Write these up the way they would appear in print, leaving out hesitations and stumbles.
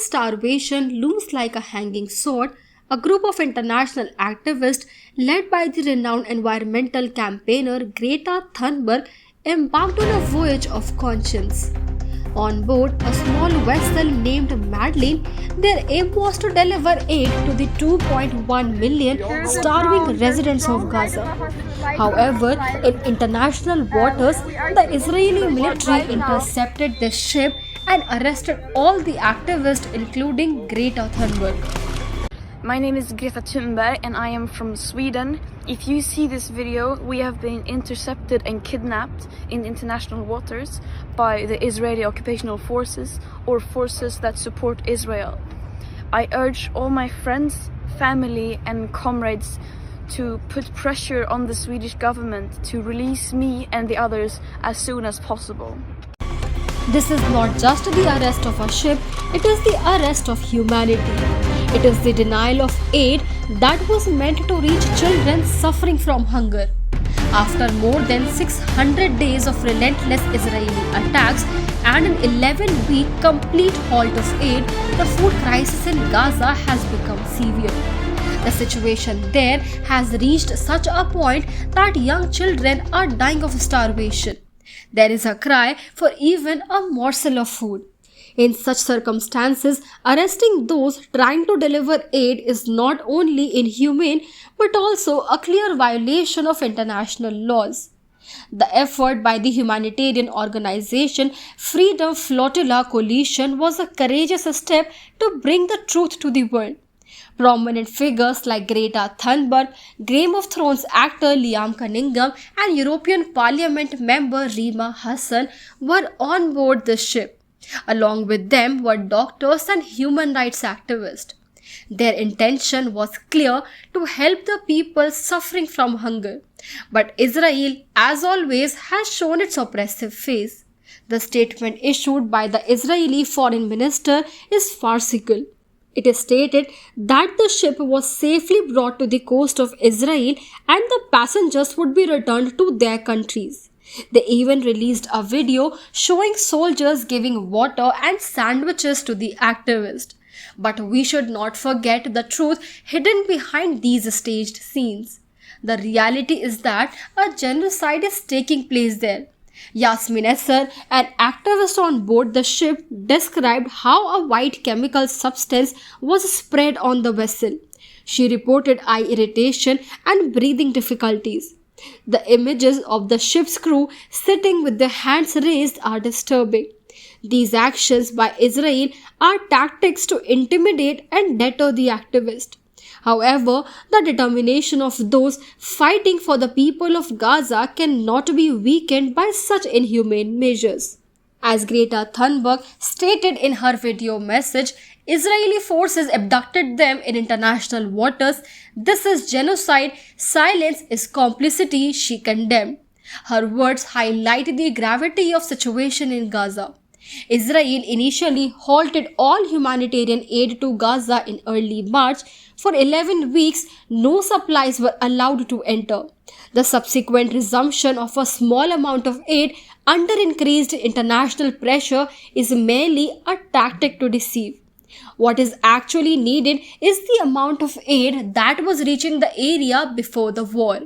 starvation looms like a hanging sword, a group of international activists led by the renowned environmental campaigner Greta Thunberg embarked on a voyage of conscience. On board a small vessel named Madleen, their aim was to deliver aid to the 2.1 million starving residents of Gaza. However, in international waters, the Israeli military intercepted the ship and arrested all the activists, including Greta Thunberg. My name is Greta Thunberg and I am from Sweden. If you see this video, we have been intercepted and kidnapped in international waters by the Israeli occupational forces or forces that support Israel. I urge all my friends, family and comrades to put pressure on the Swedish government to release me and the others as soon as possible. This is not just the arrest of a ship, it is the arrest of humanity. It is the denial of aid that was meant to reach children suffering from hunger. After more than 600 days of relentless Israeli attacks and an 11-week complete halt of aid, the food crisis in Gaza has become severe. The situation there has reached such a point that young children are dying of starvation. There is a cry for even a morsel of food. In such circumstances, arresting those trying to deliver aid is not only inhumane but also a clear violation of international laws. The effort by the humanitarian organization Freedom Flotilla Coalition was a courageous step to bring the truth to the world. Prominent figures like Greta Thunberg, Game of Thrones actor Liam Cunningham, and European Parliament member Rima Hassan were on board the ship. Along with them were doctors and human rights activists. Their intention was clear: to help the people suffering from hunger. But Israel, as always, has shown its oppressive face. The statement issued by the Israeli foreign minister is farcical. It is stated that the ship was safely brought to the coast of Israel and the passengers would be returned to their countries. They even released a video showing soldiers giving water and sandwiches to the activists. But we should not forget the truth hidden behind these staged scenes. The reality is that a genocide is taking place there. Yasmin Esser, an activist on board the ship, described how a white chemical substance was spread on the vessel. She reported eye irritation and breathing difficulties. The images of the ship's crew sitting with their hands raised are disturbing. These actions by Israel are tactics to intimidate and deter the activists. However, the determination of those fighting for the people of Gaza cannot be weakened by such inhumane measures. As Greta Thunberg stated in her video message, Israeli forces abducted them in international waters. This is genocide. Silence is complicity, she condemned. Her words highlight the gravity of situation in Gaza. Israel initially halted all humanitarian aid to Gaza in early March. For 11 weeks, no supplies were allowed to enter. The subsequent resumption of a small amount of aid under increased international pressure is merely a tactic to deceive. What is actually needed is the amount of aid that was reaching the area before the war.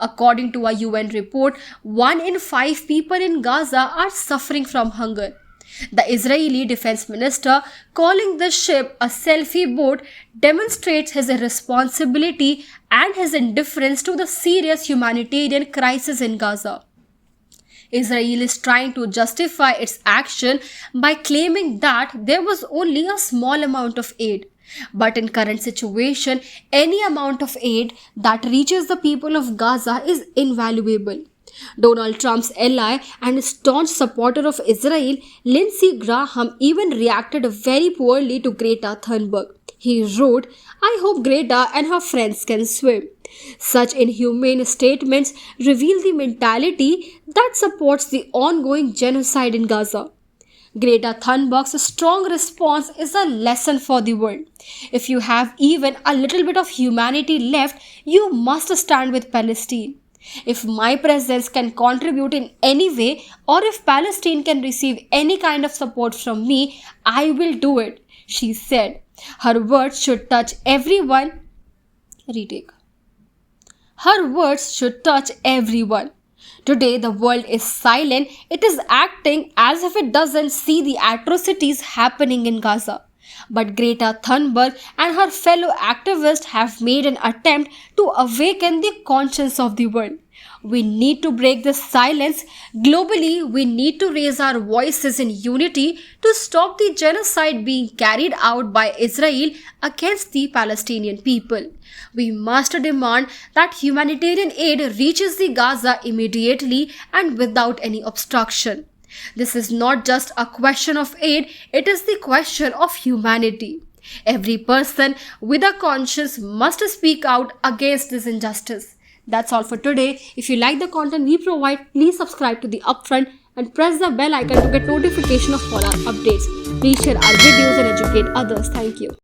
According to a UN report, 1 in 5 people in Gaza are suffering from hunger. The Israeli defense minister, calling the ship a selfie boat, demonstrates his irresponsibility and his indifference to the serious humanitarian crisis in Gaza. Israel is trying to justify its action by claiming that there was only a small amount of aid. But in current situation, any amount of aid that reaches the people of Gaza is invaluable. Donald Trump's ally and staunch supporter of Israel, Lindsey Graham, even reacted very poorly to Greta Thunberg. He wrote, "I hope Greta and her friends can swim." Such inhumane statements reveal the mentality that supports the ongoing genocide in Gaza. Greta Thunberg's strong response is a lesson for the world. If you have even a little bit of humanity left, you must stand with Palestine. If my presence can contribute in any way, or if Palestine can receive any kind of support from me, I will do it. She said her words should touch everyone. Retake. Her words should touch everyone. Today, the world is silent. It is acting as if it doesn't see the atrocities happening in Gaza. But Greta Thunberg and her fellow activists have made an attempt to awaken the conscience of the world. We need to break this silence. Globally, we need to raise our voices in unity to stop the genocide being carried out by Israel against the Palestinian people. We must demand that humanitarian aid reaches the Gaza immediately and without any obstruction. This is not just a question of aid, it is the question of humanity. Every person with a conscience must speak out against this injustice. That's all for today. If you like the content we provide, please subscribe to the Upfront and press the bell icon to get notification of all our updates. Please share our videos and educate others. Thank you.